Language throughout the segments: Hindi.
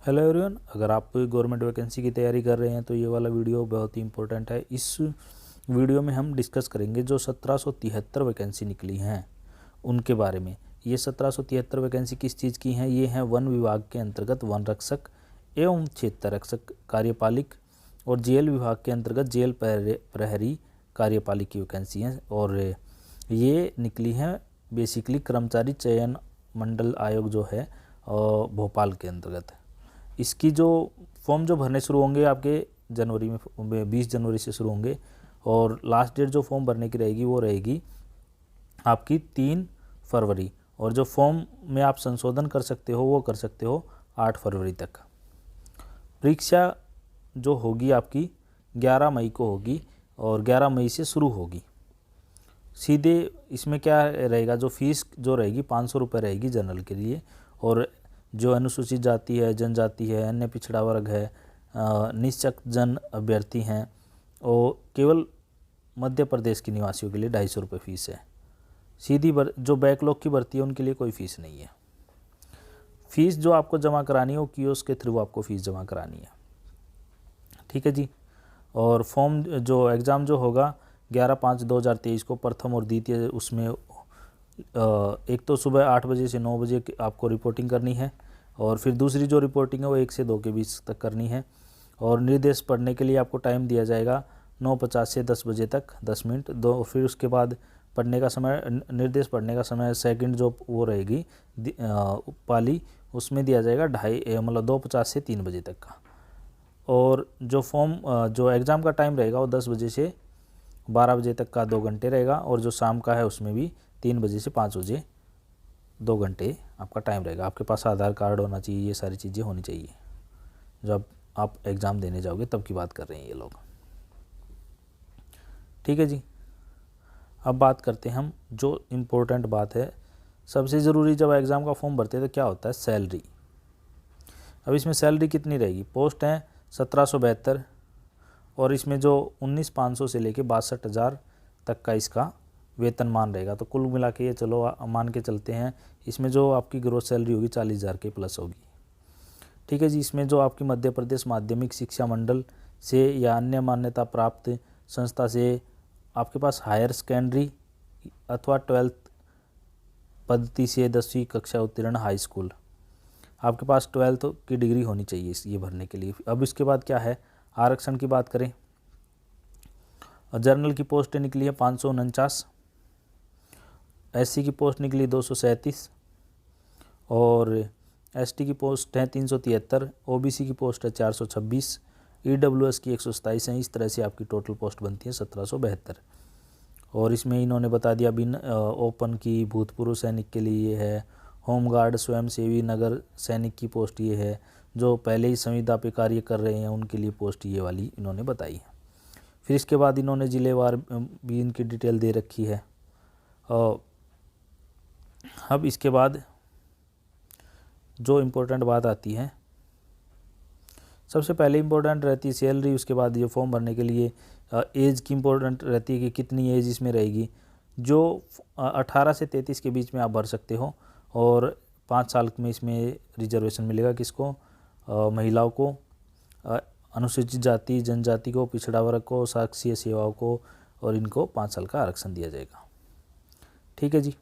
हेलो एवरीवन, अगर आप गवर्नमेंट वैकेंसी की तैयारी कर रहे हैं तो ये वाला वीडियो बहुत ही इंपॉर्टेंट है। इस वीडियो में हम डिस्कस करेंगे जो 1773 वैकेंसी निकली हैं उनके बारे में। ये 1773 वैकेंसी किस चीज़ की हैं? ये हैं वन विभाग के अंतर्गत वन रक्षक एवं क्षेत्र रक्षक कार्यपालिक और जेल विभाग के अंतर्गत जेल प्रहरी कार्यपालिक की वैकेंसी हैं। और ये निकली हैं बेसिकली कर्मचारी चयन मंडल आयोग जो है भोपाल के अंतर्गत। इसकी जो फॉर्म जो भरने शुरू होंगे आपके जनवरी में 20 जनवरी से शुरू होंगे और लास्ट डेट जो फॉर्म भरने की रहेगी वो रहेगी आपकी 3 फरवरी। और जो फॉर्म में आप संशोधन कर सकते हो वो कर सकते हो 8 फरवरी तक। परीक्षा जो होगी आपकी 11 मई को होगी और 11 मई से शुरू होगी। सीधे इसमें क्या रहेगा, जो फीस जो रहेगी 500 रुपये रहेगी जनरल के लिए। और जो अनुसूचित जाति है, जनजाति है, अन्य पिछड़ा वर्ग है, निश्चक जन अभ्यर्थी हैं और केवल मध्य प्रदेश के निवासियों के लिए 250 रुपये फीस है। सीधी जो बैकलॉग की भर्ती है उनके लिए कोई फ़ीस नहीं है। फ़ीस जो आपको जमा करानी है वो कियोस्क के थ्रू आपको फ़ीस जमा करानी है, ठीक है जी। और फॉर्म जो एग्ज़ाम जो होगा 11/5/2023 को प्रथम और द्वितीय, उसमें एक तो सुबह 8 बजे से 9 बजे आपको रिपोर्टिंग करनी है और फिर दूसरी जो रिपोर्टिंग है वो 1 से 2 के बीच तक करनी है। और निर्देश पढ़ने के लिए आपको टाइम दिया जाएगा 9:50 से 10 बजे तक 10 मिनट दो। फिर उसके बाद पढ़ने का समय, निर्देश पढ़ने का समय सेकंड जो वो रहेगी पाली, उसमें दिया जाएगा 2:50 से 3 बजे तक का। और जो फॉर्म जो एग्ज़ाम का टाइम रहेगा वो 10 बजे से 12 बजे तक का 2 घंटे रहेगा। और जो शाम का है उसमें भी 3 बजे से 5 बजे 2 घंटे आपका टाइम रहेगा। आपके पास आधार कार्ड होना चाहिए, ये सारी चीज़ें होनी चाहिए। जब आप एग्ज़ाम देने जाओगे तब की बात कर रहे हैं ये लोग, ठीक है जी। अब बात करते हैं हम, जो इम्पोर्टेंट बात है सबसे ज़रूरी, जब एग्ज़ाम का फॉर्म भरते हैं तो क्या होता है, सैलरी। अब इसमें सैलरी कितनी रहेगी? पोस्ट हैं 1772 और इसमें जो 19,500 से लेके 62,000 तक का इसका वेतनमान रहेगा। तो कुल मिला के ये चलो मान के चलते हैं इसमें जो आपकी ग्रोस सैलरी होगी 40,000 के प्लस होगी, ठीक है जी। इसमें जो आपकी मध्य प्रदेश माध्यमिक शिक्षा मंडल से या अन्य मान्यता प्राप्त संस्था से आपके पास हायर सेकेंडरी अथवा 12th पद्धति से 10वीं कक्षा उत्तीर्ण हाई स्कूल, आपके पास 12th की डिग्री होनी चाहिए ये भरने के लिए। अब इसके बाद क्या है, आरक्षण की बात करें, जनरल की पोस्ट निकली है 549, एससी की पोस्ट निकली 237 और एसटी की पोस्ट है 373, ओबीसी की पोस्ट है 426, ईडब्ल्यूएस की 127 है। इस तरह से आपकी टोटल पोस्ट बनती है 1772। और इसमें इन्होंने बता दिया बिन ओपन की भूतपूर्व सैनिक के लिए ये है, होमगार्ड स्वयंसेवी नगर सैनिक की पोस्ट ये है, जो पहले ही संविदा पे कार्य कर रहे हैं उनके लिए पोस्ट ये वाली इन्होंने बताई है। फिर इसके बाद इन्होंने जिलेवार भी इनकी डिटेल दे रखी है। अब इसके बाद जो इम्पोर्टेंट बात आती है, सबसे पहले इम्पोर्टेंट रहती है सैलरी। उसके बाद ये फॉर्म भरने के लिए एज की इम्पोर्टेंट रहती है कि कितनी एज इसमें रहेगी। जो 18 से 33 के बीच में आप भर सकते हो और 5 साल में इसमें रिजर्वेशन मिलेगा किसको, महिलाओं को, अनुसूचित जाति जनजाति को, पिछड़ा वर्ग को, शासकीय सेवाओं को, और इनको 5 साल का आरक्षण दिया जाएगा, ठीक है जी।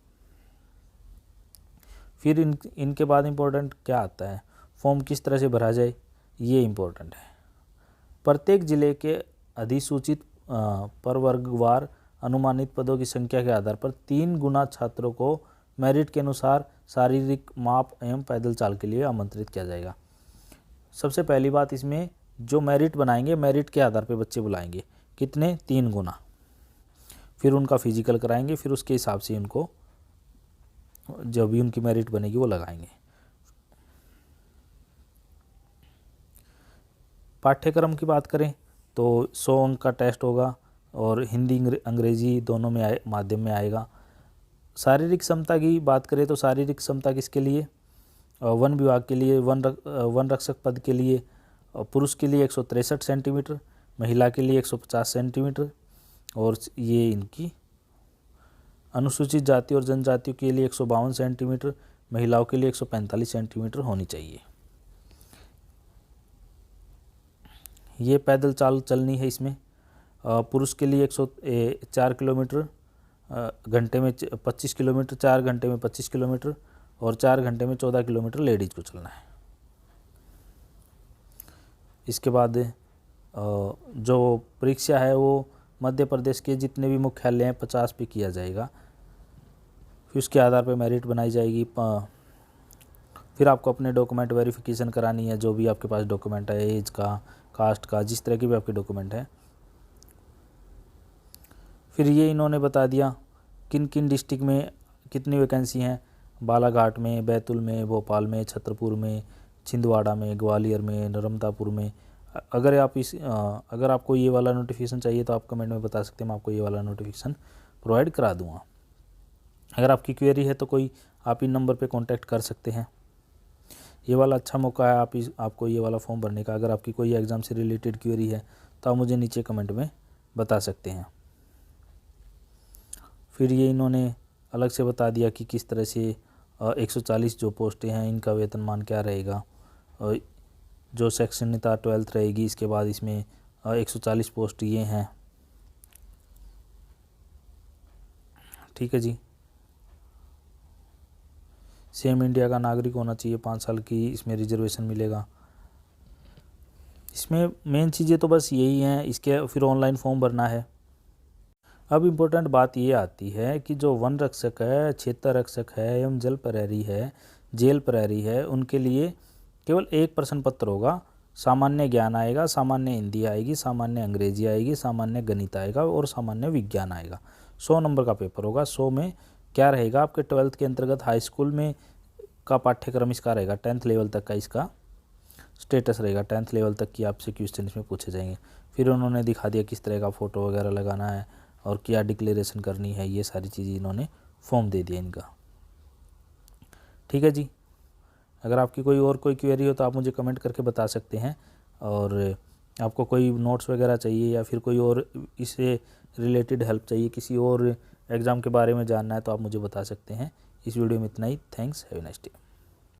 फिर इनके बाद इम्पोर्टेंट क्या आता है, फॉर्म किस तरह से भरा जाए, ये इम्पोर्टेंट है। प्रत्येक जिले के अधिसूचित प्रवर्गवार अनुमानित पदों की संख्या के आधार पर 3 गुना छात्रों को मेरिट के अनुसार शारीरिक माप एवं पैदल चाल के लिए आमंत्रित किया जाएगा। सबसे पहली बात, इसमें जो मेरिट बनाएंगे मेरिट के आधार पर बच्चे बुलाएंगे, कितने, 3 गुना। फिर उनका फिजिकल कराएंगे, फिर उसके हिसाब से उनको जो भी उनकी मेरिट बनेगी वो लगाएंगे। पाठ्यक्रम की बात करें तो 100 अंक का टेस्ट होगा और हिंदी अंग्रेजी दोनों में माध्यम में आएगा। शारीरिक क्षमता की बात करें तो शारीरिक क्षमता किसके लिए, वन विभाग के लिए, वन रक्षक पद के लिए पुरुष के लिए 163 सेंटीमीटर, महिला के लिए 150 सेंटीमीटर। और ये इनकी अनुसूचित जाति और जनजातियों के लिए 152 सेंटीमीटर, महिलाओं के लिए 145 सेंटीमीटर होनी चाहिए। ये पैदल चाल चलनी है इसमें। पुरुष के लिए 104 किलोमीटर घंटे में 25 किलोमीटर, 4 घंटे में 25 किलोमीटर और 4 घंटे में 14 किलोमीटर लेडीज़ को चलना है। इसके बाद जो परीक्षा है वो मध्य प्रदेश के जितने भी मुख्यालय हैं 50 पे किया जाएगा। फिर उसके आधार पर मेरिट बनाई जाएगी। फिर आपको अपने डॉक्यूमेंट वेरिफिकेशन करानी है, जो भी आपके पास डॉक्यूमेंट है, एज का, कास्ट का, जिस तरह के भी आपके डॉक्यूमेंट है। फिर ये इन्होंने बता दिया किन किन डिस्ट्रिक्ट में कितनी वैकेंसी हैं। बालाघाट में, बैतूल में, भोपाल में, छतरपुर में, छिंदवाड़ा में, ग्वालियर में, नर्मदापुर में। अगर आपको ये वाला नोटिफिकेशन चाहिए तो आप कमेंट में बता सकते हैं, मैं आपको ये वाला नोटिफिकेशन प्रोवाइड करा दूँगा। अगर आपकी क्वेरी है तो आप इन नंबर पे कांटेक्ट कर सकते हैं। ये वाला अच्छा मौका है आपको ये वाला फॉर्म भरने का। अगर आपकी कोई एग्ज़ाम से रिलेटेड क्वेरी है तो आप मुझे नीचे कमेंट में बता सकते हैं। फिर ये इन्होंने अलग से बता दिया कि किस तरह से 140 जो पोस्टें हैं इनका वेतनमान क्या रहेगा। जो शैक्षणिकता 12th रहेगी, इसके बाद इसमें 140 पोस्ट ये हैं। ठीक है जी। सेम इंडिया का नागरिक होना चाहिए, 5 साल की इसमें रिजर्वेशन मिलेगा। इसमें मेन चीज़ें तो बस यही हैं। इसके फिर ऑनलाइन फॉर्म भरना है। अब इम्पोर्टेंट बात ये आती है कि जो वन रक्षक है, क्षेत्र रक्षक है एवं जल प्रहरी है, जेल प्रहरी है, उनके लिए केवल एक प्रश्न पत्र होगा। सामान्य ज्ञान आएगा, सामान्य हिंदी आएगी, सामान्य अंग्रेजी आएगी, सामान्य गणित आएगा और सामान्य विज्ञान आएगा। 100 नंबर का पेपर होगा। 100 में क्या रहेगा, आपके 12th के अंतर्गत हाई स्कूल में का पाठ्यक्रम इसका रहेगा। 10th लेवल तक का इसका स्टेटस रहेगा। 10th लेवल तक की आपसे क्वेश्चन इसमें पूछे जाएंगे। फिर उन्होंने दिखा दिया किस तरह का फ़ोटो वगैरह लगाना है और क्या डिक्लेरेशन करनी है। ये सारी चीज़ें इन्होंने फॉर्म दे दिया इनका। ठीक है जी। अगर आपकी कोई क्वेरी हो तो आप मुझे कमेंट करके बता सकते हैं। और आपको कोई नोट्स वगैरह चाहिए या फिर कोई और इससे रिलेटेड हेल्प चाहिए, किसी और एग्ज़ाम के बारे में जानना है तो आप मुझे बता सकते हैं। इस वीडियो में इतना ही। Thanks, have a nice day.